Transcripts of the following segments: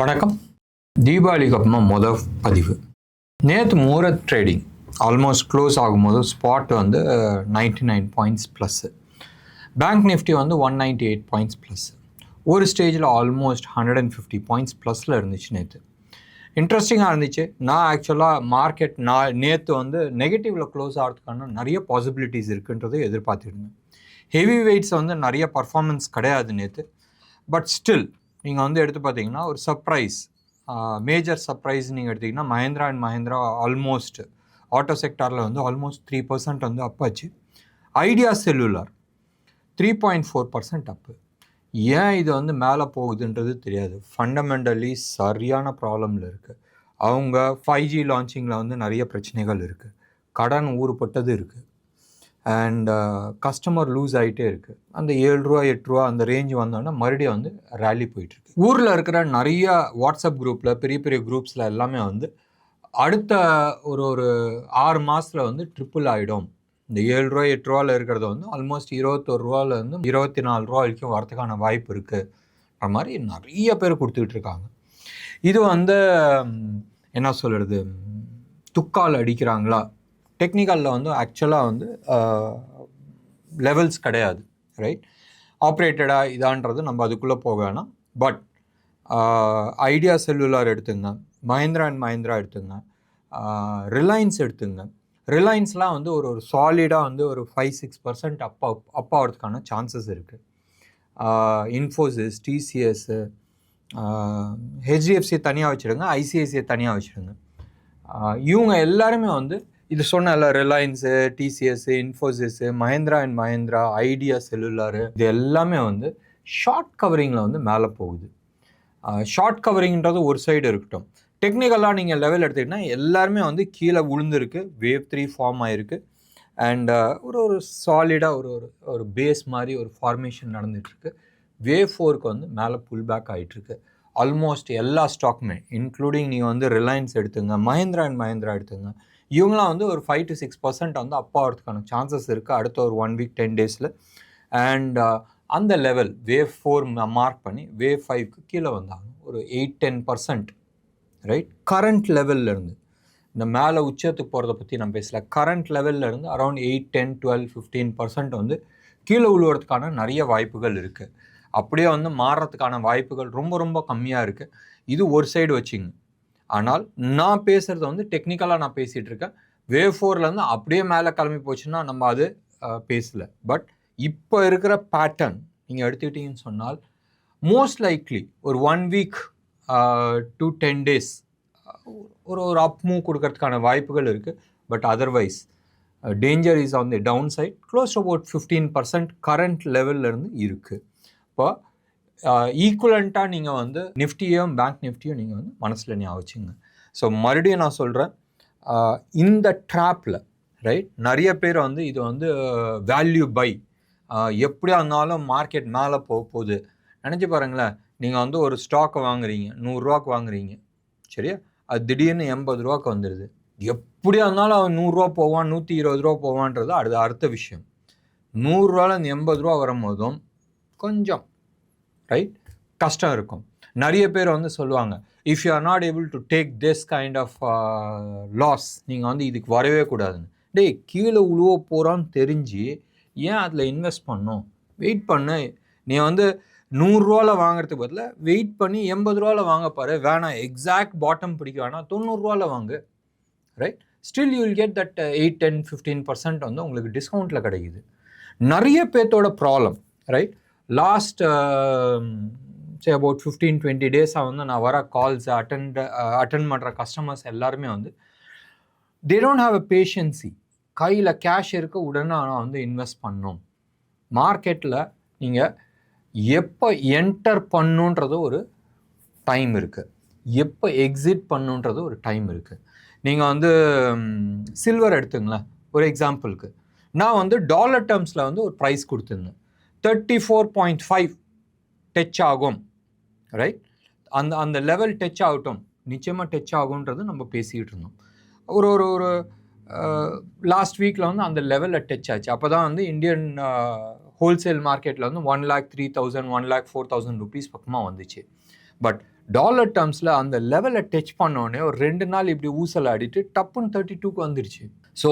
வணக்கம். தீபாவளிக்கு அப்புறமா மொதல் பதிவு. நேற்று மூரத் ட்ரேடிங் ஆல்மோஸ்ட் க்ளோஸ் ஆகும்போது ஸ்பாட் வந்து 99 பாயிண்ட்ஸ் ப்ளஸ்ஸு, பேங்க் நிஃப்டி வந்து 198 பாயிண்ட்ஸ் ப்ளஸ்ஸு, ஒரு ஸ்டேஜில் ஆல்மோஸ்ட் 150 பாயிண்ட்ஸ் ப்ளஸில் இருந்துச்சு நேற்று. இன்ட்ரெஸ்டிங்காக இருந்துச்சு. நான் ஆக்சுவலாக மார்க்கெட் நேற்று வந்து நெகட்டிவில் க்ளோஸ் ஆகிறதுக்கான நிறைய பாசிபிலிட்டிஸ் இருக்குன்றதை எதிர்பார்த்துருந்தேன். ஹெவி வெயிட்ஸ் வந்து நிறைய பர்ஃபார்மன்ஸ் கிடையாது நேற்று. பட் ஸ்டில் நீங்கள் வந்து எடுத்து பார்த்தீங்கன்னா ஒரு சர்ப்ரைஸ், மேஜர் சர்ப்ரைஸ் நீங்கள் எடுத்திங்கன்னா Mahindra and Mahindra almost auto செக்டாரில் வந்து ஆல்மோஸ்ட் 3% வந்து அப்பாச்சு. ஐடியா செல்லுலார் 3.4% அப்பு. ஏன் இது வந்து மேலே போகுதுன்றது தெரியாது. ஃபண்டமெண்டலி சரியான ப்ராப்ளமில் இருக்குது. அவங்க 5G லான்ச்சிங்கில் வந்து நிறைய பிரச்சனைகள் இருக்குது, கடன் ஊறுப்பட்டது இருக்குது, அண்ட் கஸ்டமர் லூஸ் ஆகிட்டே இருக்குது. அந்த 7 ரூபா 8 ரூபா அந்த ரேஞ்ச் வந்தோன்னா மறுபடியும் வந்து ரேலி போயிட்டுருக்கு. ஊரில் இருக்கிற நிறைய வாட்ஸ்அப் குரூப்பில் பெரிய பெரிய குரூப்ஸில் எல்லாமே வந்து அடுத்த ஒரு 6 மாதத்தில் வந்து ட்ரிப்பிள் ஆகிடும். இந்த 7 ரூபா 8 ரூபாவில் இருக்கிறத வந்து ஆல்மோஸ்ட் 21 ரூபாலேருந்து 24 ரூபா வரைக்கும் வரதுக்கான வாய்ப்பு இருக்குன்ற மாதிரி நிறைய பேர் கொடுத்துக்கிட்டு இருக்காங்க. இது வந்து என்ன சொல்கிறது, துக்கால் அடிக்கிறாங்களா? டெக்னிக்கலில் வந்து ஆக்சுவலாக வந்து லெவல்ஸ் கிடையாது, ரைட்? ஆப்ரேட்டடாக இதான்றது நம்ம அதுக்குள்ளே போக வேணாம். பட் ஐடியா செல்லுலார் எடுத்துங்க, மஹேந்திரா அண்ட் மஹேந்திரா எடுத்துங்க, ரிலையன்ஸ் எடுத்துங்க. ரிலையன்ஸ்லாம் வந்து ஒரு சாலிடாக வந்து ஒரு 5-6% அப்பாகிறதுக்கான சான்சஸ் இருக்குது. இன்ஃபோசிஸ், டிசிஎஸ்ஸு, ஹெச்டிஎஃப்சி தனியாக வச்சுடுங்க, ஐசிஐசிஐ தனியாக வச்சுடுங்க. இவங்க எல்லாருமே வந்து இது சொன்னல, Reliance, TCS, Infosys, Mahindra and Mahindra, Idea Cellular, இது எல்லாமே வந்து ஷார்ட் கவரிங்கில் வந்து மேலே போகுது. ஷார்ட் கவரிங்கிறது ஒரு சைடு இருக்கட்டும், டெக்னிக்கலாக நீங்கள் லெவல் எடுத்துக்கிட்டிங்கன்னா எல்லாருமே வந்து கீழே விழுந்துருக்கு. வேவ் 3 ஃபார்ம் ஆகிருக்கு. அண்ட் ஒரு சாலிடாக ஒரு பேஸ் மாதிரி ஒரு ஃபார்மேஷன் நடந்துகிட்ருக்கு. வேவ் 4க்கு வந்து மேலே புல் பேக் ஆகிட்டுருக்கு. ஆல்மோஸ்ட் எல்லா ஸ்டாக்குமே, இன்க்ளூடிங் நீங்கள் வந்து ரிலையன்ஸ் எடுத்துங்க, மஹேந்திரா அண்ட் மஹேந்திரா எடுத்துங்க, இவங்களாம் வந்து ஒரு 5-6% வந்து அப்பாகிறதுக்கான சான்சஸ் இருக்குது அடுத்த ஒரு 1 வீக் 10 டேஸில். அண்ட் அந்த லெவல் வேவ் 4 மார்க் பண்ணி வேவ் 5க்கு கீழே வந்தாங்க ஒரு 8-10%, ரைட்? கரண்ட் லெவல்லேருந்து இந்த மேலே உச்சத்துக்கு போகிறத பற்றி நான் பேசல. கரண்ட் லெவல்லேருந்து அரௌண்ட் 8-10-12-15% வந்து கீழே விழுவதுக்கான நிறைய வாய்ப்புகள் இருக்குது. அப்படியே வந்து மாறுறதுக்கான வாய்ப்புகள் ரொம்ப ரொம்ப கம்மியாக இருக்குது. இது ஒரு சைடு வச்சிங்க. ஆனால் நான் பேசுகிறது வந்து டெக்னிக்கலாக நான் பேசிகிட்டு இருக்கேன். வேவ் 4லேருந்து அப்படியே மேலே கிளம்பி போச்சுன்னா நம்ம அது பேசலை. பட் இப்போ இருக்கிற பேட்டர்ன் நீங்கள் எடுத்துக்கிட்டீங்கன்னு சொன்னால் மோஸ்ட் லைக்லி ஒரு 1 வீக் to 10 days ஒரு அப் மூவ் கொடுக்கறதுக்கான வாய்ப்புகள் இருக்குது. But otherwise danger is on the down side. Close to about 15% current லெவல்லேருந்து இருக்குது. இப்போ ஈக்குவலண்ட்டாக நீங்கள் வந்து நிஃப்டியும் பேங்க் நிஃப்டியும் நீங்கள் வந்து மனசில் ஞாபகம் வச்சுங்க. ஸோ மறுபடியும் நான் சொல்கிறேன், இந்த ட்ராப்பில் ரைட் நிறைய பேர் வந்து இது வந்து வேல்யூ பை, எப்படியா இருந்தாலும் மார்க்கெட் மேலே போகுது நினச்சி பாருங்களேன். நீங்கள் வந்து ஒரு ஸ்டாக்கை வாங்குறீங்க, 100 ரூபாய்க்கு வாங்குறீங்க, சரியா? அது திடீர்னு 80 ரூபாய்க்கு வந்துடுது. எப்படியா இருந்தாலும் அவன் 100 ரூபா போவான், 120 ரூபா போவான்றது அடுத்த விஷயம். 100 ரூபாலேருந்து 80 ரூபா வரும்போதும் கொஞ்சம் ரைட் கஷ்டம் இருக்கும். நிறைய பேர் வந்து சொல்லுவாங்க, if you are not able to take this kind of loss, நீங்கள் வந்து இதுக்கு வரவே கூடாதுன்னு. டேய், கீழே உழுவ போகிறான்னு தெரிஞ்சு ஏன் அதில் இன்வெஸ்ட் பண்ணும்? வெயிட் பண்ணு. நீ வந்து 100 ரூபாவில் வாங்குறதுக்கு பதிலாக வெயிட் பண்ணி 80 ரூபாவில் வாங்க பாரு. வேணாம், எக்ஸாக்ட் பாட்டம் பிடிக்க வேணாம், 90 ரூபாவில் வாங்கு, right? Still you will get that 8-10-15% வந்து உங்களுக்கு டிஸ்கவுண்ட்டில் கிடைக்குது. நிறைய பேர்த்தோட problem, right? Last say about 15-20 டேஸாக வந்து நான் வர கால்ஸ் அட்டன் பண்ணுற கஸ்டமர்ஸ் எல்லாருமே வந்து தே டோன்ட் ஹாவ் அ பேஷன்சி. கையில் கேஷ் இருக்க உடனே நான் வந்து இன்வெஸ்ட் பண்ணணும். மார்க்கெட்டில் நீங்கள் எப்போ என்டர் பண்ணுன்றது ஒரு டைம் இருக்குது, எப்போ எக்ஸிட் பண்ணுன்றது ஒரு டைம் இருக்குது. நீங்கள் வந்து சில்வர் எடுத்துங்களேன் ஒரு எக்ஸாம்பிளுக்கு. நான் வந்து டாலர் டேர்ம்ஸில் வந்து ஒரு ப்ரைஸ் கொடுத்துருந்தேன். 34.5 டச் ஆகும், ரைட்? அந்த லெவல் டச் ஆகட்டும், நிச்சயமாக டச் ஆகுன்றது நம்ம பேசிக்கிட்டு இருந்தோம். ஒரு லாஸ்ட் வீக்கில் வந்து அந்த லெவலில் டச் ஆச்சு. அப்போ தான் வந்து இந்தியன் ஹோல்சேல் மார்க்கெட்டில் வந்து 1,03,000 1,04,000 rupees பக்கமாக வந்துச்சு. பட் டாலர் டேர்ம்ஸில் அந்த லெவலை டச் பண்ணோடனே ஒரு 2 நாள் இப்படி ஊசல் ஆடிட்டு டப்புன்னு 32க்கு வந்துருச்சு. ஸோ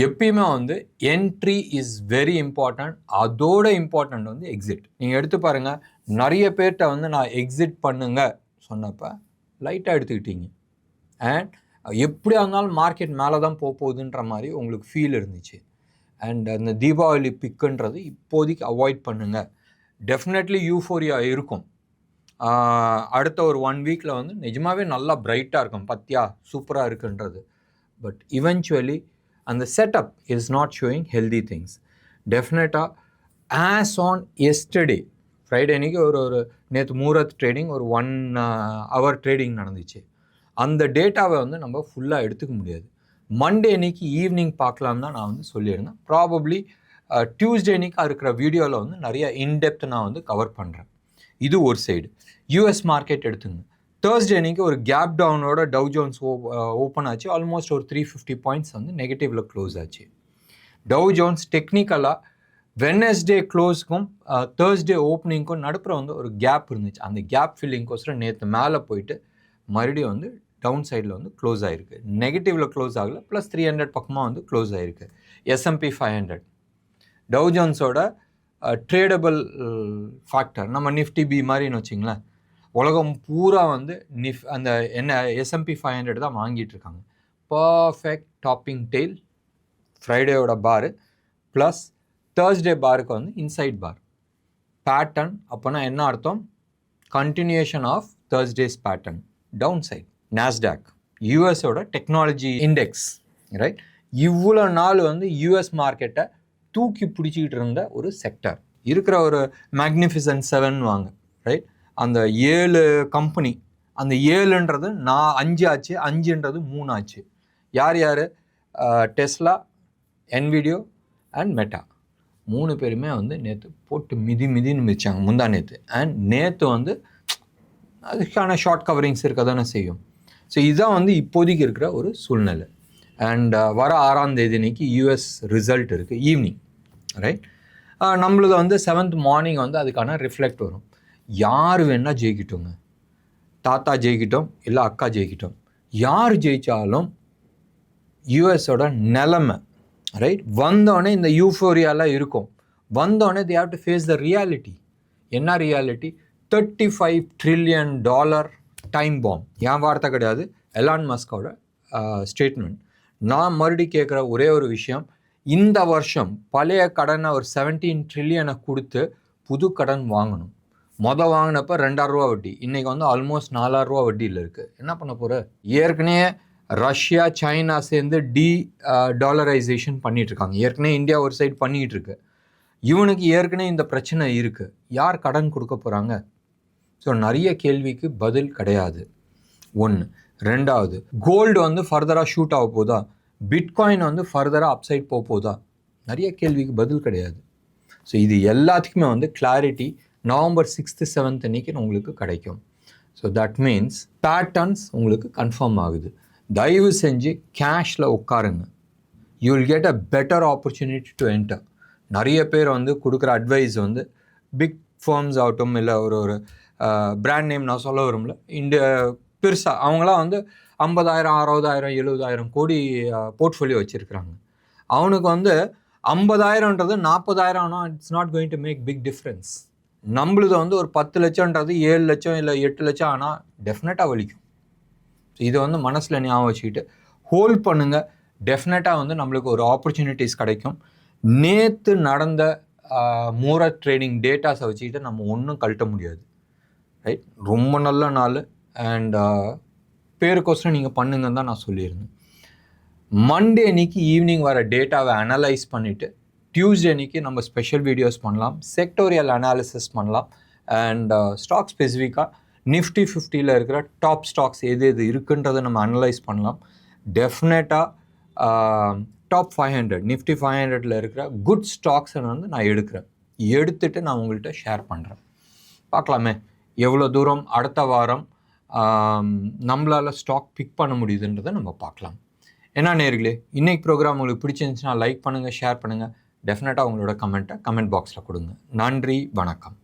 எப்பயுமே வந்து என்ட்ரி இஸ் வெரி இம்பார்ட்டன்ட். அதோட இம்பார்ட்டன்ட் வந்து எக்ஸிட். நீங்கள் எடுத்து பாருங்கள், நிறைய பேர்கிட்ட வந்து நான் எக்ஸிட் பண்ணுங்க சொன்னப்போ லைட்டாக எடுத்துக்கிட்டீங்க. அண்ட் எப்படியா இருந்தாலும் மார்க்கெட் மேலே தான் போகுதுன்ற மாதிரி உங்களுக்கு ஃபீல் இருந்துச்சு. அண்ட் அந்த தீபாவளி பிக்குன்றது இப்போதைக்கு அவாய்ட் பண்ணுங்கள். டெஃபினெட்லி யூஃபோரியா இருக்கும். அடுத்த ஒரு 1 வீக்கில் வந்து நிஜமாகவே நல்லா பிரைட்டாக இருக்கும், பத்தியா சூப்பராக இருக்குன்றது. பட் இவென்ச்சுவலி அந்த setup is not showing healthy things. டெஃபினட்டாக ஆஸ் ஆன் எஸ்டர்டே ஃப்ரைடே அன்றைக்கி ஒரு நேற்று மூரத் ட்ரேடிங் ஒரு 1 hour ட்ரேடிங் நடந்துச்சு. அந்த டேட்டாவை வந்து நம்ம ஃபுல்லாக எடுத்துக்க முடியாது. மண்டே அன்றைக்கி ஈவினிங் பார்க்கலாம் தான் நான் வந்து சொல்லியிருந்தேன். ப்ராபப்ளி டியூஸ்டே அன்றைக்கி இருக்கிற வீடியோவில் வந்து நிறைய இன்டெப்த் நான் வந்து கவர் பண்ணுறேன். இது ஒரு சைடு. யூஎஸ் மார்க்கெட் எடுத்துங்க. தேர்ஸ்டே அன்றைக்கி ஒரு கேப் டவுனோட டவ் ஜோன்ஸ் ஓப்பன் ஆச்சு. ஆல்மோஸ்ட் ஒரு 350 பாயிண்ட்ஸ் வந்து நெகட்டிவில் க்ளோஸ் ஆச்சு. டவ் ஜோன்ஸ் டெக்னிக்கலாக வெட்னஸ்டே க்ளோஸ்க்கும் தேர்ஸ்டே ஓப்பனிங்க்கும் நடுப்புற வந்து ஒரு கேப் இருந்துச்சு. அந்த கேப் ஃபில்லிங்கோசரம் நேற்று மேலே போயிட்டு மறுபடியும் வந்து டவுன் சைடில் வந்து க்ளோஸ் ஆகிருக்கு. நெகட்டிவில் க்ளோஸ் ஆகலை, ப்ளஸ் 300 பக்கமாக வந்து க்ளோஸ் ஆகிருக்கு. S&P 500 டவ் ஜோன்ஸோட ட்ரேடபிள் ஃபேக்டர் நம்ம நிஃப்டி பி மாதிரின்னு வச்சிங்களேன். உலகம் பூரா வந்து அந்த S&P 500 தான் வாங்கிட்டு இருக்காங்க. பர்ஃபெக்ட் டாப்பிங் டெய்ல் ஃப்ரைடேயோட பாரு ப்ளஸ் தேர்ஸ்டே பாருக்கு வந்து இன்சைட் பார் பேட்டர்ன். அப்போனா என்ன அர்த்தம்? Continuation of Thursday's pattern down side. NASDAQ யூஎஸோட டெக்னாலஜி இண்டெக்ஸ் ரைட், இவ்வளோ நாள் வந்து யூஎஸ் மார்க்கெட்டை தூக்கி பிடிச்சிக்கிட்டு இருந்த ஒரு செக்டர். இருக்கிற ஒரு மேக்னிஃபிசன்ட் 7 வாங்க ரைட், அந்த 7 கம்பெனி, அந்த 7ன்றது 5 ஆச்சு, 5ன்றது 3 ஆச்சு. யார் யார்? Tesla, Nvidia and meta. 3 பேருமே வந்து நேற்று போட்டு மிதின்னு மிதிச்சாங்க முந்தா நேற்று. அண்ட் நேற்று வந்து அதுக்கான ஷார்ட் கவரிங்ஸ் இருக்க தானே செய்யும். ஸோ இதுதான் வந்து இப்போதைக்கு இருக்கிற ஒரு சூழ்நிலை. அண்ட் வர 6ஆம் தேதி அன்னைக்கு யூஎஸ் ரிசல்ட் இருக்குது ஈவினிங் ரைட். நம்மளது வந்து 7th மார்னிங் வந்து அதுக்கான ரிஃப்ளெக்ட் வரும். யார் வேணால் ஜெயிக்கிட்டோங்க, தாத்தா ஜெயிக்கிட்டோம் இல்லை அக்கா ஜெயிக்கிட்டோம், யார் ஜெயித்தாலும் யூஎஸோட நிலைமை ரைட் வந்தோடனே இந்த யூஃபோரியாலாம் இருக்கும். வந்தோடனே they have to face the reality. என்ன ரியாலிட்டி? $35 trillion time bomb. என் வார்த்தை கிடையாது, எலான் மஸ்கோட ஸ்டேட்மெண்ட். நான் மறுபடியும் கேட்குற ஒரே ஒரு விஷயம், இந்த வருஷம் பழைய கடனை ஒரு 17 trillion கொடுத்து புது கடன் வாங்கணும். வாங்கினப்போ $2,000 வட்டி, இன்றைக்கி வந்து ஆல்மோஸ்ட் $4,000 வட்டியில் இருக்குது. என்ன பண்ண போகிற? ஏற்கனவே ரஷ்யா சைனா சேர்ந்து டாலரைசேஷன் பண்ணிகிட்ருக்காங்க. ஏற்கனவே இந்தியா ஒரு சைடு பண்ணிகிட்டு இருக்கு. இவனுக்கு ஏற்கனவே இந்த பிரச்சனை இருக்குது. யார் கடன் கொடுக்க போகிறாங்க? ஸோ நிறைய கேள்விக்கு பதில் கிடையாது. 1. 2வது, கோல்டு வந்து ஃபர்தராக ஷூட் ஆக போதா? பிட்காயின் வந்து ஃபர்தராக அப்சைட் போதா? நிறைய கேள்விக்கு பதில் கிடையாது. ஸோ இது எல்லாத்துக்குமே வந்து கிளாரிட்டி நவம்பர் 6th 7th அன்னைக்கு உங்களுக்கு கிடைக்கும். ஸோ தட் மீன்ஸ் பேட்டர்ன்ஸ் உங்களுக்கு கன்ஃபார்ம் ஆகுது. தயவு செஞ்சு கேஷில் உட்காருங்க. You will get a better opportunity to enter. நிறைய பேர் வந்து கொடுக்குற அட்வைஸ் வந்து பிக் ஃபர்ம்ஸ் ஆகட்டும், இல்லை ஒரு பிராண்ட் நேம் நான் சொல்ல வரும்ல, பெருசாக அவங்களாம் வந்து 50,000 60,000 70,000 கோடி போர்ட்ஃபோலியோ வச்சுருக்கிறாங்க. அவனுக்கு வந்து 50,000ன்றது 40,000 it's not going to make big difference. நம்மளுது வந்து ஒரு 10 லட்சம்ன்றது 7 லட்சம் இல்லை 8 லட்சம் ஆனால் டெஃபினட்டாக வலிக்கும். இதை வந்து மனசில் ஞாபகம் வச்சுக்கிட்டு ஹோல்ட் பண்ணுங்கள். டெஃபினட்டாக வந்து நம்மளுக்கு ஒரு ஆப்பர்ச்சுனிட்டிஸ் கிடைக்கும். நேற்று நடந்த மூரத் ட்ரேடிங் டேட்டாஸை வச்சுக்கிட்டு நம்ம ஒன்றும் கழட்ட முடியாது ரைட். ரொம்ப நல்ல நாள் அண்ட் பேருக்கோசரம் நீங்கள் பண்ணுங்கன்னு தான் நான் சொல்லியிருந்தேன். மண்டே அன்னைக்கு ஈவினிங் வர டேட்டாவை அனலைஸ் பண்ணிவிட்டு டியூஸ்டே அன்னைக்கு நம்ம ஸ்பெஷல் வீடியோஸ் பண்ணலாம், செக்டோரியல் அனாலிசிஸ் பண்ணலாம். அண்ட் ஸ்டாக் ஸ்பெசிஃபிக்காக நிஃப்டி 50ல் இருக்கிற டாப் ஸ்டாக்ஸ் எது இருக்குன்றதை நம்ம அனலைஸ் பண்ணலாம். டெஃபினட்டாக டாப் 500 நிஃப்டி 500ல் இருக்கிற குட் ஸ்டாக்ஸை வந்து நான் எடுத்துகிட்டு நான் உங்கள்கிட்ட ஷேர் பண்ணுறேன். பார்க்கலாமே எவ்வளோ தூரம் அடுத்த வாரம் நம்மளால் ஸ்டாக் பிக் பண்ண முடியுதுன்றதை நம்ம பார்க்கலாம். என்ன நேயர்களே, இன்றைக்கி ப்ரோக்ராம் உங்களுக்கு பிடிச்சிருந்துச்சுன்னா லைக் பண்ணுங்கள், ஷேர் பண்ணுங்கள். டெஃபினட்டாக உங்களோட கமெண்ட் பாக்ஸில் கொடுங்க. நன்றி, வணக்கம்.